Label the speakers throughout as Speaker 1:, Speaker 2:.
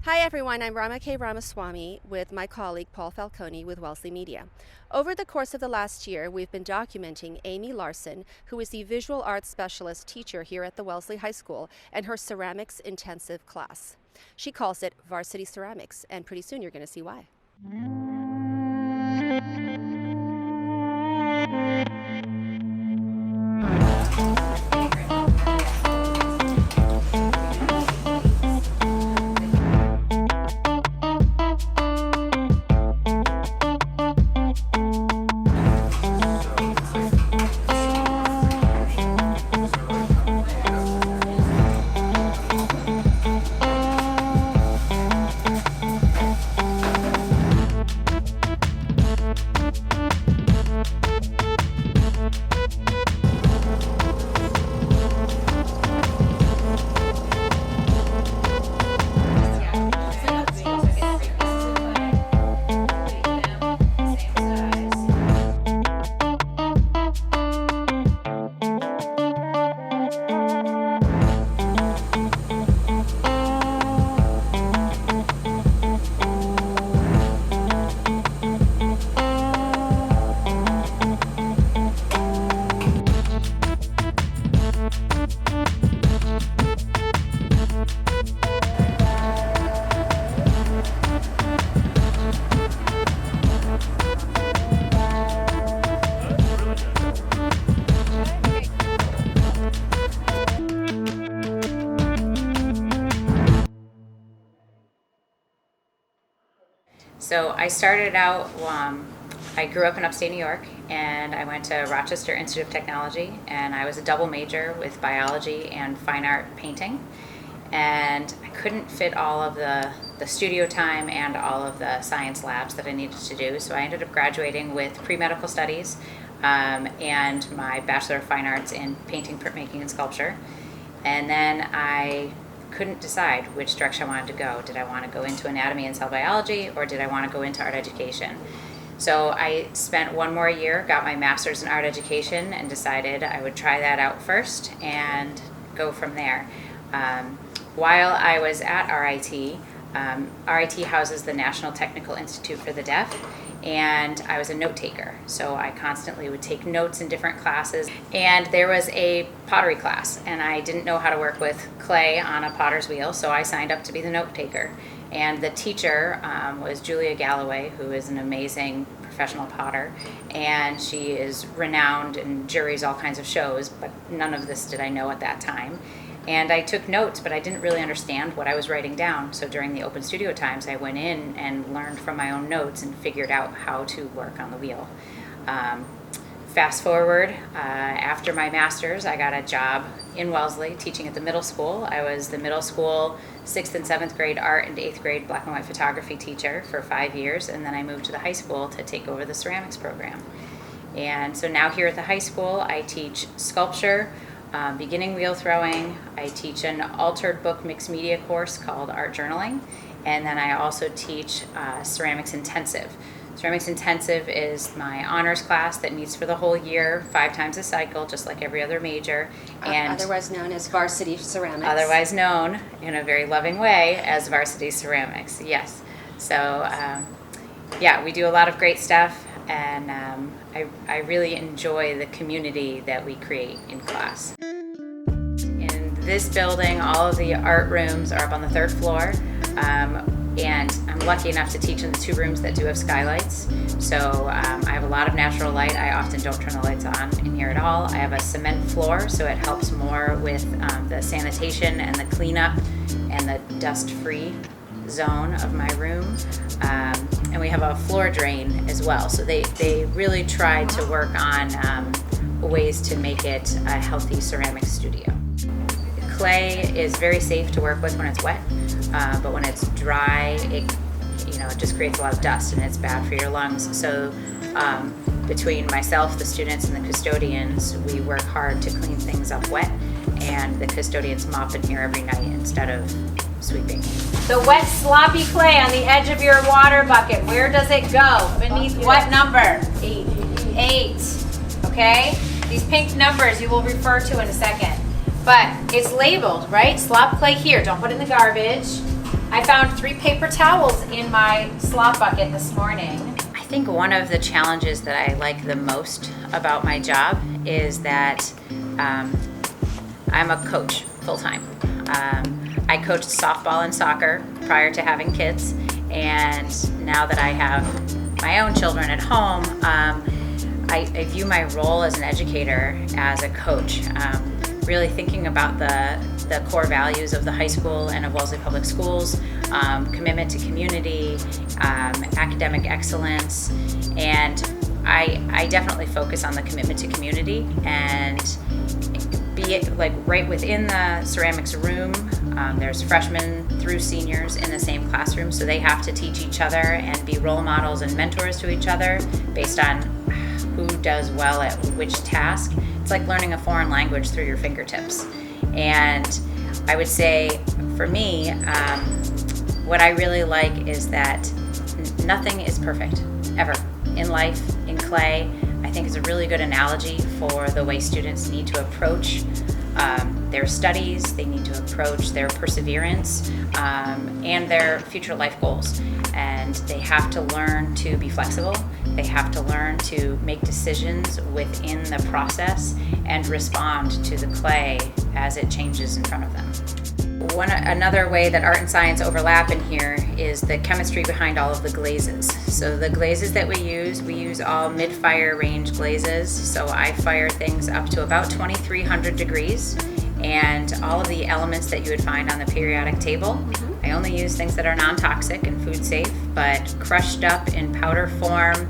Speaker 1: Hi everyone, I'm Rama K. Ramaswamy with my colleague Paul Falcone with Wellesley Media. Over the course of the last year, we've been documenting Amie Larson, who is the visual arts specialist teacher here at the Wellesley High School, and her ceramics intensive class. She calls it Varsity Ceramics, and pretty soon you're going to see why.
Speaker 2: So I started out, I grew up in upstate New York, and I went to Rochester Institute of Technology, and I was a double major with biology and fine art painting. And I couldn't fit all of the studio time and all of the science labs that I needed to do, so I ended up graduating with pre-medical studies and my Bachelor of Fine Arts in painting, printmaking, and sculpture. And then I couldn't decide which direction I wanted to go. Did I want to go into anatomy and cell biology, or did I want to go into art education? So I spent one more year, got my master's in art education, and decided I would try that out first and go from there. While I was at RIT, RIT houses the National Technical Institute for the Deaf, and I was a note taker. So I constantly would take notes in different classes. And there was a pottery class, and I didn't know how to work with clay on a potter's wheel, so I signed up to be the note taker. And the teacher was Julia Galloway, who is an amazing professional potter, and she is renowned and juries all kinds of shows, but none of this did I know at that time. And I took notes, but I didn't really understand what I was writing down. So during the open studio times, I went in and learned from my own notes and figured out how to work on the wheel. Fast forward, after my master's, I got a job in Wellesley teaching at the middle school. I was the middle school 6th and 7th grade art and 8th grade black and white photography teacher for 5 years, and then I moved to the high school to take over the ceramics program. And so now here at the high school, I teach sculpture, beginning wheel throwing. I teach an altered book mixed media course called Art Journaling, and then I also teach Ceramics Intensive. Ceramics Intensive is my honors class that meets for the whole year, 5 times a cycle, just like every other major.
Speaker 1: And otherwise known as Varsity Ceramics.
Speaker 2: Otherwise known, in a very loving way, as Varsity Ceramics, yes. So, yeah, we do a lot of great stuff, and I really enjoy the community that we create in class. In this building, all of the art rooms are up on the 3rd floor, and I'm lucky enough to teach in the 2 rooms that do have skylights. So I have a lot of natural light. I often don't turn the lights on in here at all. I have a cement floor, so it helps more with the sanitation and the cleanup and the dust-free zone of my room. And we have a floor drain as well. So they really tried to work on ways to make it a healthy ceramic studio. Clay is very safe to work with when it's wet, but when it's dry, it just creates a lot of dust and it's bad for your lungs. So between myself, the students, and the custodians, we work hard to clean things up wet, and the custodians mop in here every night instead of sweeping.
Speaker 3: The wet sloppy clay on the edge of your water bucket, where does it go? Beneath what number? 8. 8. Okay? These pink numbers you will refer to in a second. But it's labeled, right? Slop clay here. Don't put it in the garbage. I found 3 paper towels in my slop bucket this morning.
Speaker 2: I think one of the challenges that I like the most about my job is that I'm a coach full-time. I coached softball and soccer prior to having kids, and now that I have my own children at home, I view my role as an educator, as a coach, really thinking about the core values of the high school and of Wellesley Public Schools, commitment to community, academic excellence, and I definitely focus on the commitment to community, and be it like right within the ceramics room, there's freshmen through seniors in the same classroom, so they have to teach each other and be role models and mentors to each other based on who does well at which task. It's like learning a foreign language through your fingertips. And I would say for me, what I really like is that nothing is perfect, ever, in life, in clay. I think it's a really good analogy for the way students need to approach their studies, they need to approach their perseverance, and their future life goals. And they have to learn to be flexible. They have to learn to make decisions within the process and respond to the clay as it changes in front of them. Another way that art and science overlap in here is the chemistry behind all of the glazes. So the glazes that we use all mid-fire range glazes. So I fire things up to about 2,300 degrees, and all of the elements that you would find on the periodic table. I only use things that are non-toxic and food safe, but crushed up in powder form,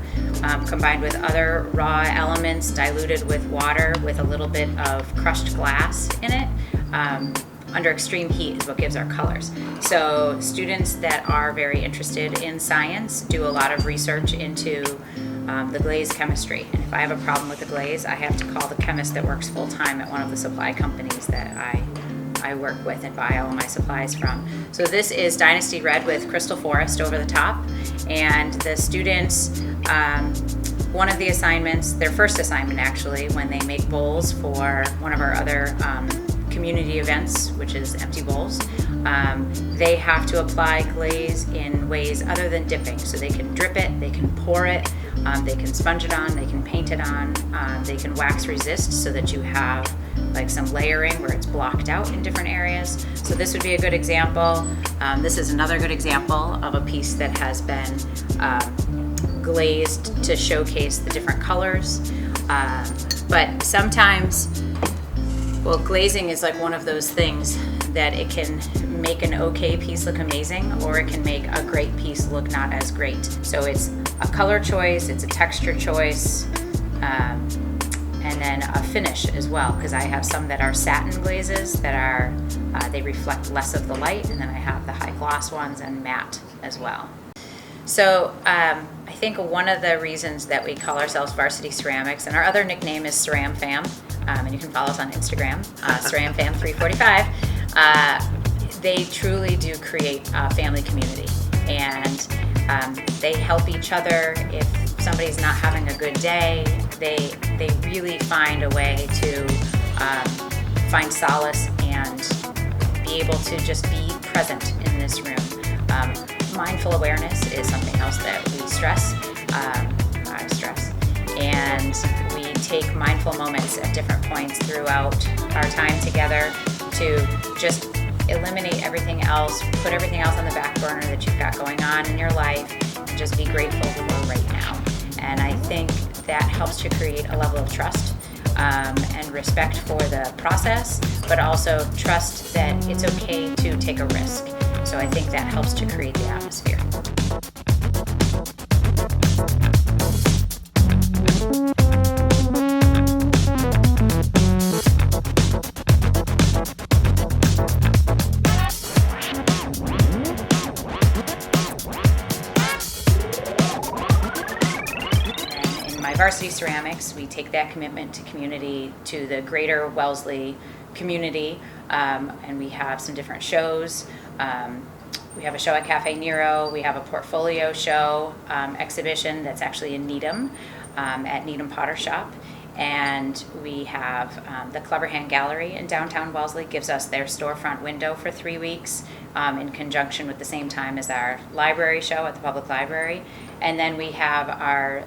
Speaker 2: combined with other raw elements, diluted with water with a little bit of crushed glass in it. Under extreme heat is what gives our colors. So students that are very interested in science do a lot of research into the glaze chemistry. And if I have a problem with the glaze, I have to call the chemist that works full-time at one of the supply companies that I work with and buy all of my supplies from. So this is Dynasty Red with Crystal Forest over the top. And the students, one of the assignments, their first assignment actually, when they make bowls for one of our other community events, which is empty bowls, they have to apply glaze in ways other than dipping. So they can drip it, they can pour it, they can sponge it on, they can paint it on, they can wax resist so that you have like some layering where it's blocked out in different areas. So this would be a good example. This is another good example of a piece that has been glazed to showcase the different colors. But sometimes, well, glazing is like one of those things that it can make an okay piece look amazing, or it can make a great piece look not as great. So it's a color choice, it's a texture choice, and then a finish as well, because I have some that are satin glazes that are, they reflect less of the light, and then I have the high gloss ones and matte as well. So I think one of the reasons that we call ourselves Varsity Ceramics, and our other nickname is Ceram Fam, and you can follow us on Instagram, Ceram Fam 345, they truly do create a family community, and they help each other. If somebody's not having a good day, they really find a way to find solace and be able to just be present in this room. Mindful awareness is something else that we stress, I stress, and we take mindful moments at different points throughout our time together to just eliminate everything else, put everything else on the back burner that you've got going on in your life, and just be grateful for right now. And I think that helps to create a level of trust and respect for the process, but also trust that it's okay to take a risk. So I think that helps to create the atmosphere. In my Varsity Ceramics, we take that commitment to community to the greater Wellesley community, and we have some different shows. We have a show at Cafe Nero. We have a portfolio show exhibition that's actually in Needham at Needham Potter Shop. And we have the Clever Hand Gallery in downtown Wellesley gives us their storefront window for 3 weeks in conjunction with the same time as our library show at the public library. And then we have our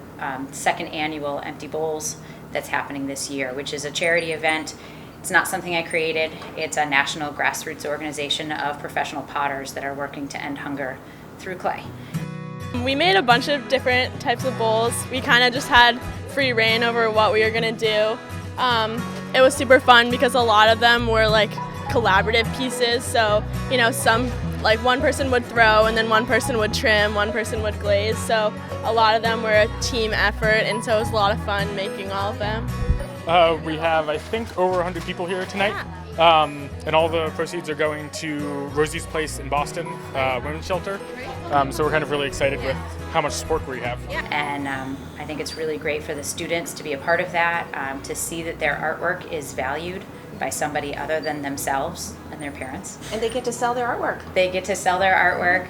Speaker 2: second annual Empty Bowls that's happening this year, which is a charity event. It's not something I created. It's a national grassroots organization of professional potters that are working to end hunger through clay.
Speaker 4: We made a bunch of different types of bowls. We kind of just had free reign over what we were going to do. It was super fun because a lot of them were like collaborative pieces. So, you know, some, like one person would throw and then one person would trim, one person would glaze. So a lot of them were a team effort, and so it was a lot of fun making all of them.
Speaker 5: We have, I think, over 100 people here tonight. And all the proceeds are going to Rosie's Place in Boston, women's shelter. So we're kind of really excited with how much support we have.
Speaker 2: And I think it's really great for the students to be a part of that, to see that their artwork is valued by somebody other than themselves and their parents.
Speaker 1: And they get to sell their artwork.
Speaker 2: They get to sell their artwork.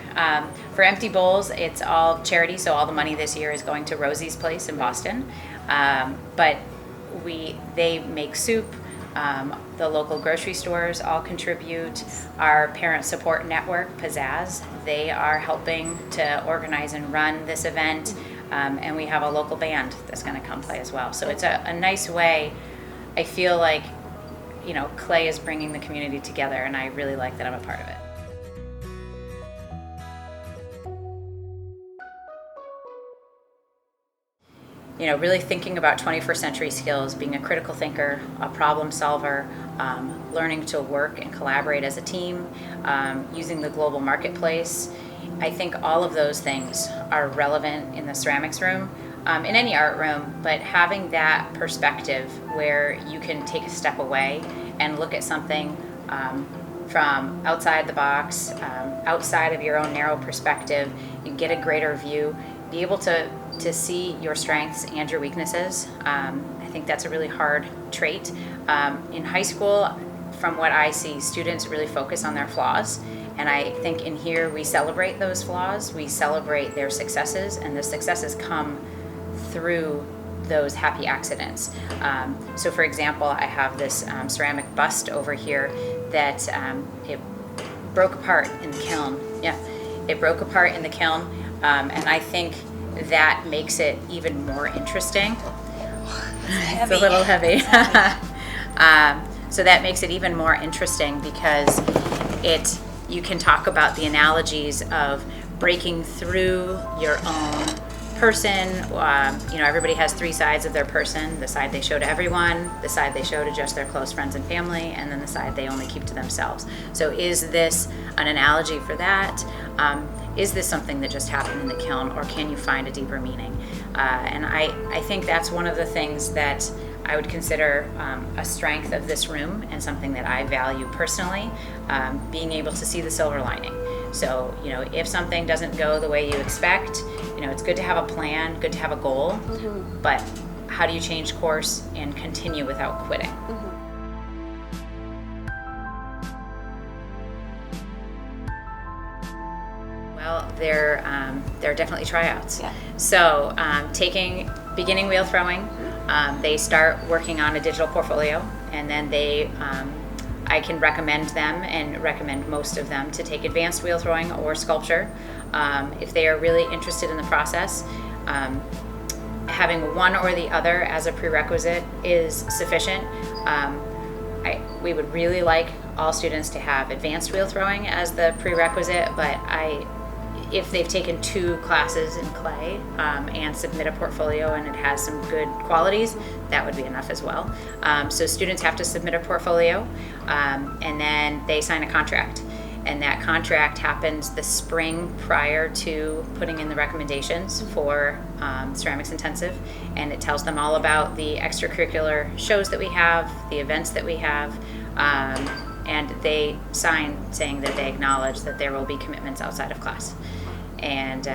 Speaker 2: For Empty Bowls, it's all charity, so all the money this year is going to Rosie's Place in Boston. But they make soup. The local grocery stores all contribute. Our parent support network, Pizzazz, they are helping to organize and run this event. And we have a local band that's going to come play as well. So it's a nice way. I feel like, you know, clay is bringing the community together, and I really like that I'm a part of it. You know, really thinking about 21st century skills, being a critical thinker, a problem solver, learning to work and collaborate as a team, using the global marketplace. I think all of those things are relevant in the ceramics room, in any art room, but having that perspective where you can take a step away and look at something from outside the box, outside of your own narrow perspective, you get a greater view, be able to see your strengths and your weaknesses. I think that's a really hard trait. In high school, from what I see, students really focus on their flaws. And I think in here we celebrate those flaws, we celebrate their successes, and the successes come through those happy accidents. So for example, I have this ceramic bust over here that it broke apart in the kiln. Yeah, it broke apart in the kiln, and I think that makes it even more interesting. It's a little heavy. So that makes it even more interesting because you can talk about the analogies of breaking through your own person. You know, everybody has three sides of their person: the side they show to everyone, the side they show to just their close friends and family, and then the side they only keep to themselves. So is this an analogy for that? Is this something that just happened in the kiln, or can you find a deeper meaning? And I think that's one of the things that I would consider a strength of this room, and something that I value personally, being able to see the silver lining. So, you know, if something doesn't go the way you expect, you know, it's good to have a plan, good to have a goal, but how do you change course and continue without quitting? Well, there are definitely tryouts.
Speaker 1: Yeah.
Speaker 2: So taking beginning wheel throwing, they start working on a digital portfolio, and then I can recommend them and recommend most of them to take advanced wheel throwing or sculpture. If they are really interested in the process, having one or the other as a prerequisite is sufficient. We would really like all students to have advanced wheel throwing as the prerequisite, but if they've taken 2 classes in clay and submit a portfolio and it has some good qualities, that would be enough as well. So students have to submit a portfolio, and then they sign a contract. And that contract happens the spring prior to putting in the recommendations for Ceramics Intensive. And it tells them all about the extracurricular shows that we have, the events that we have, and they sign saying that they acknowledge that there will be commitments outside of class. And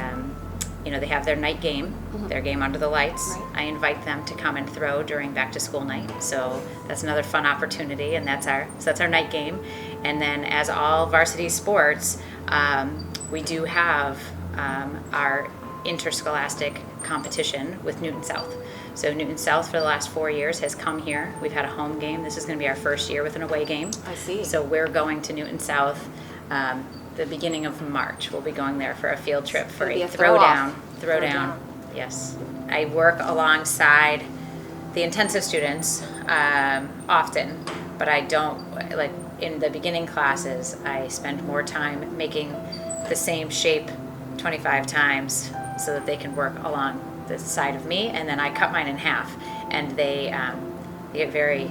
Speaker 2: you know, they have their night game, their game under the lights. Right. I invite them to come and throw during back to school night. So that's another fun opportunity, and that's our night game. And then, as all varsity sports, we do have our interscholastic competition with Newton South. So Newton South for the last 4 years has come here. We've had a home game. This is going to be our first year with an away game.
Speaker 3: I see.
Speaker 2: So we're going to Newton South the beginning of March. We'll be going there for a field trip for
Speaker 3: It'll be
Speaker 2: a
Speaker 3: a throw-off.
Speaker 2: throwdown. Yes. I work alongside the intensive students often, but I don't, like in the beginning classes, I spend more time making the same shape 25 times so that they can work along the side of me, and then I cut mine in half, and they get very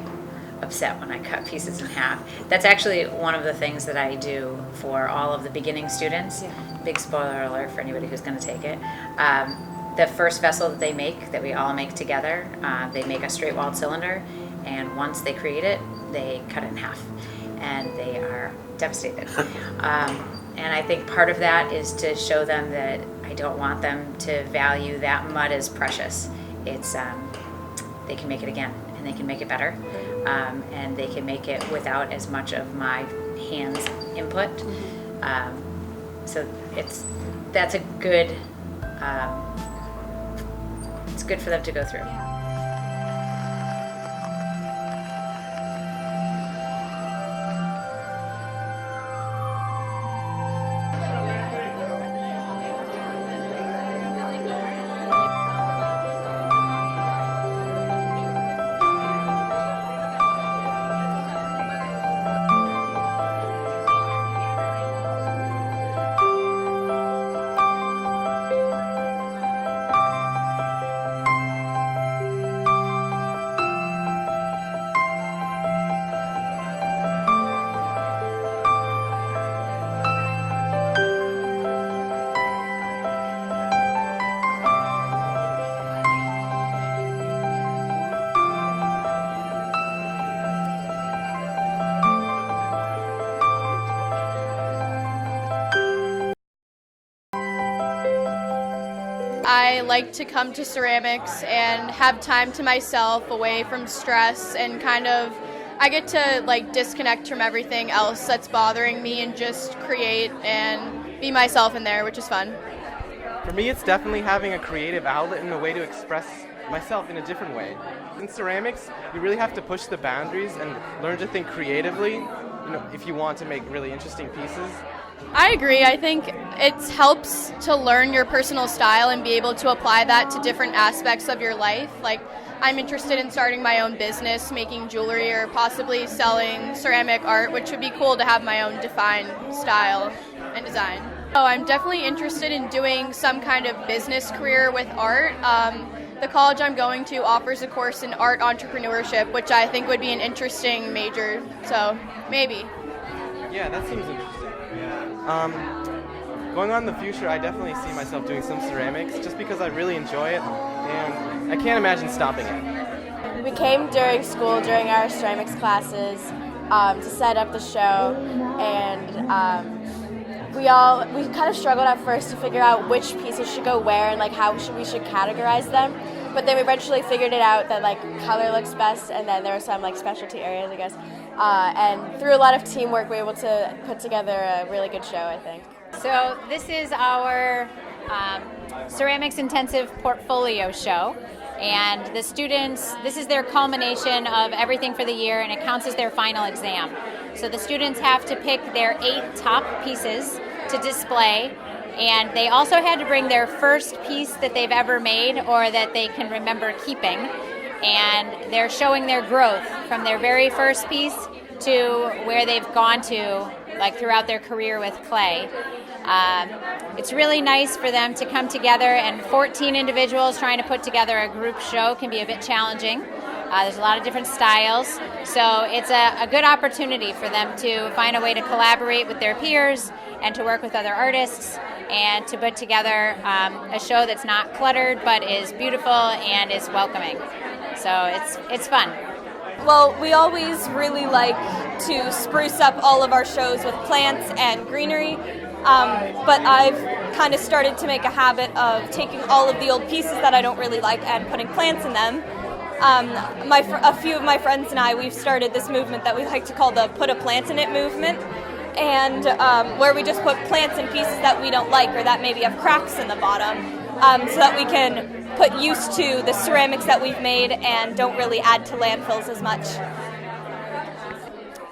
Speaker 2: upset when I cut pieces in half. That's actually one of the things that I do for all of the beginning students.
Speaker 3: Yeah.
Speaker 2: Big spoiler alert for anybody who's going to take it. The first vessel that they make, that we all make together, they make a straight-walled cylinder, and once they create it, they cut it in half, and they are devastated. And I think part of that is to show them that I don't want them to value that mud as precious. It's they can make it again, and they can make it better, and they can make it without as much of my hands input. So that's a good. It's good for them to go through.
Speaker 4: I like to come to ceramics and have time to myself, away from stress, and kind of I get to like disconnect from everything else that's bothering me and just create and be myself in there, which is fun.
Speaker 6: For me, it's definitely having a creative outlet and a way to express myself in a different way. In ceramics, you really have to push the boundaries and learn to think creatively, if you want to make really interesting pieces.
Speaker 4: I agree. I think it helps to learn your personal style and be able to apply that to different aspects of your life. Like, I'm interested in starting my own business, making jewelry or possibly selling ceramic art, which would be cool to have my own defined style and design. Oh, I'm definitely interested in doing some kind of business career with art. The college I'm going to offers a course in art entrepreneurship, which I think would be an interesting major, so maybe.
Speaker 6: Yeah, that seems interesting. Going on in the future, I definitely see myself doing some ceramics just because I really enjoy it, and I can't imagine stopping it.
Speaker 7: We came during school, during our ceramics classes, to set up the show, and we kind of struggled at first to figure out which pieces should go where and like how we should categorize them. But then we eventually figured it out that like color looks best, and then there were some like specialty areas, I guess. And through a lot of teamwork, we were able to put together a really good show, I think.
Speaker 3: So this is our ceramics intensive portfolio show, and the students, this is their culmination of everything for the year, and it counts as their final exam. So the students have to pick their 8 top pieces to display, and they also had to bring their first piece that they've ever made or that they can remember keeping, and they're showing their growth from their very first piece to where they've gone to, like throughout their career with clay. It's really nice for them to come together, and 14 individuals trying to put together a group show can be a bit challenging. There's a lot of different styles, so it's a good opportunity for them to find a way to collaborate with their peers and to work with other artists and to put together a show that's not cluttered but is beautiful and is welcoming. So it's fun.
Speaker 7: Well, we always really like to spruce up all of our shows with plants and greenery, but I've kind of started to make a habit of taking all of the old pieces that I don't really like and putting plants in them. A few of my friends and I, we've started this movement that we like to call the Put a Plant in It movement, and where we just put plants in pieces that we don't like or that maybe have cracks in the bottom.
Speaker 8: so that we can put use to the ceramics that we've made and don't really add to landfills as much.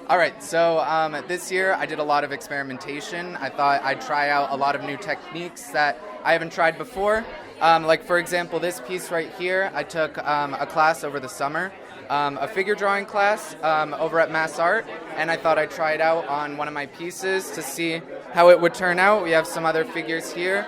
Speaker 9: All right, so this year I did a lot of experimentation. I thought I'd try out a lot of new techniques that I haven't tried before. Like for example, this piece right here, I took a class over the summer, a figure drawing class over at Mass Art, and I thought I'd try it out on one of my pieces to see how it would turn out. We have some other figures here.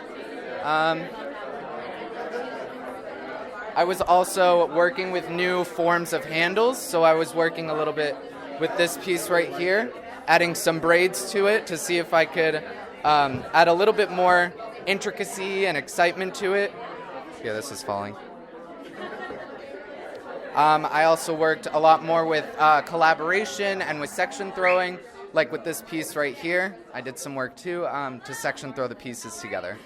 Speaker 9: I was also working with new forms of handles, so I was working a little bit with this piece right here, adding some braids to it to see if I could add a little bit more intricacy and excitement to it. Yeah, this is falling. I also worked a lot more with collaboration and with section throwing, like with this piece right here. I did some work too to section throw the pieces together.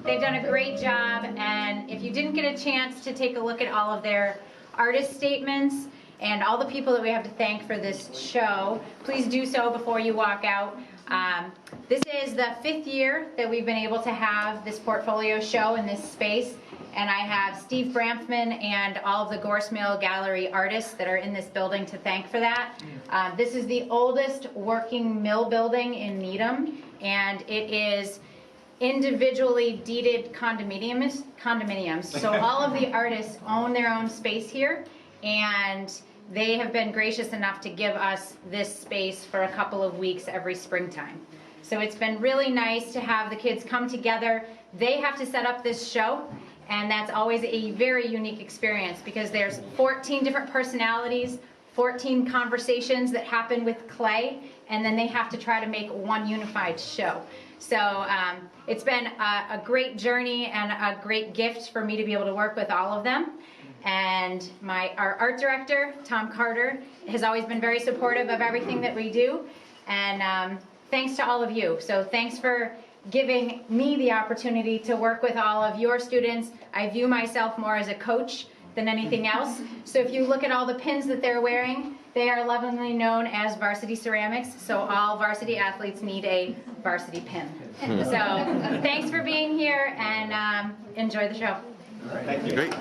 Speaker 3: They've done a great job, and if you didn't get a chance to take a look at all of their artist statements and all the people that we have to thank for this show, please do so before you walk out. This is the 5th year that we've been able to have this portfolio show in this space, and I have Steve Bramfman and all of the Gorse Mill Gallery artists that are in this building to thank for that. This is the oldest working mill building in Needham, and it is individually deeded condominiums. So all of the artists own their own space here, and they have been gracious enough to give us this space for a couple of weeks every springtime. So it's been really nice to have the kids come together. They have to set up this show, and that's always a very unique experience because there's 14 different personalities, 14 conversations that happen with clay, and then they have to try to make one unified show. So it's been a great journey and a great gift for me to be able to work with all of them. And our art director, Tom Carter, has always been very supportive of everything that we do. And thanks to all of you. So thanks for giving me the opportunity to work with all of your students. I view myself more as a coach than anything else. So if you look at all the pins that they're wearing, they are lovingly known as varsity ceramics. So all varsity athletes need a varsity pin. So thanks for being here, and enjoy the show.
Speaker 9: Thank you. Great.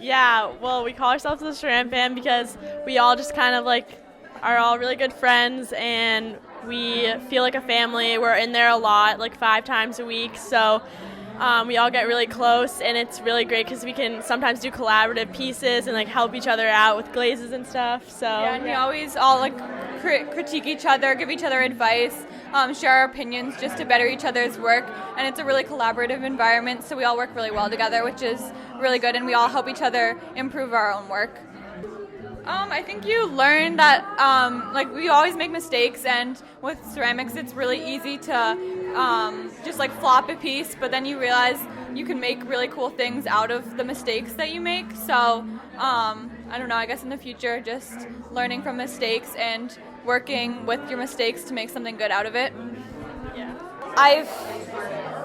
Speaker 4: Yeah, well, we call ourselves the Ceramic Band because we all just kind of like are all really good friends, and we feel like a family. We're in there a lot, like 5 times a week, so we all get really close, and it's really great because we can sometimes do collaborative pieces and like help each other out with glazes and stuff. So
Speaker 10: yeah, and we always all like critique each other, give each other advice, share our opinions just to better each other's work, and it's a really collaborative environment, so we all work really well together, which is really good, and we all help each other improve our own work. I think you learn that like we always make mistakes, and with ceramics it's really easy to just like flop a piece, but then you realize you can make really cool things out of the mistakes that you make. So I don't know, I guess in the future just learning from mistakes and working with your mistakes to make something good out of it.
Speaker 4: yeah.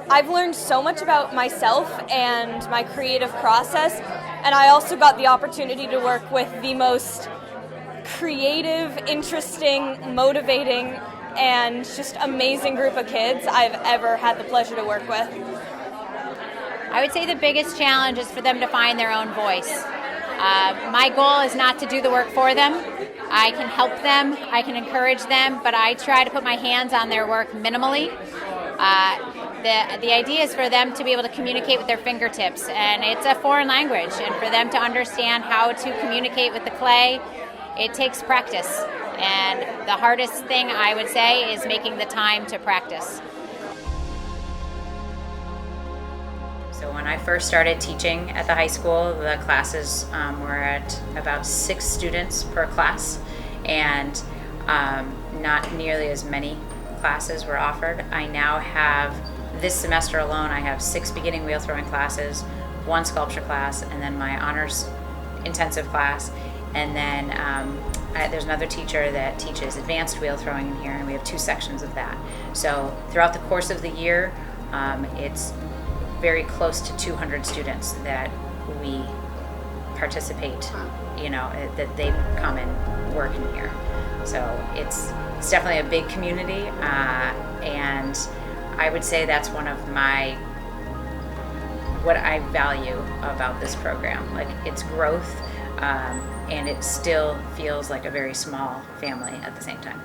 Speaker 8: I've learned so much about myself and my creative process, and I also got the opportunity to work with the most creative, interesting, motivating, and just amazing group of kids I've ever had the pleasure to work with.
Speaker 3: I would say the biggest challenge is for them to find their own voice. My goal is not to do the work for them. I can help them, I can encourage them, but I try to put my hands on their work minimally. The idea is for them to be able to communicate with their fingertips, and it's a foreign language, and for them to understand how to communicate with the clay, it takes practice. And the hardest thing I would say is making the time to practice.
Speaker 2: So when I first started teaching at the high school, the classes were at about 6 students per class, and not nearly as many classes were offered. I now have, this semester alone, I have 6 beginning wheel throwing classes, 1 sculpture class, and then my honors intensive class, and then there's another teacher that teaches advanced wheel throwing in here, and we have 2 sections of that. So throughout the course of the year, it's very close to 200 students that we participate, you know, that they come and work in here. So it's definitely a big community, and I would say that's one of what I value about this program. Like, its growth, and it still feels like a very small family at the same time.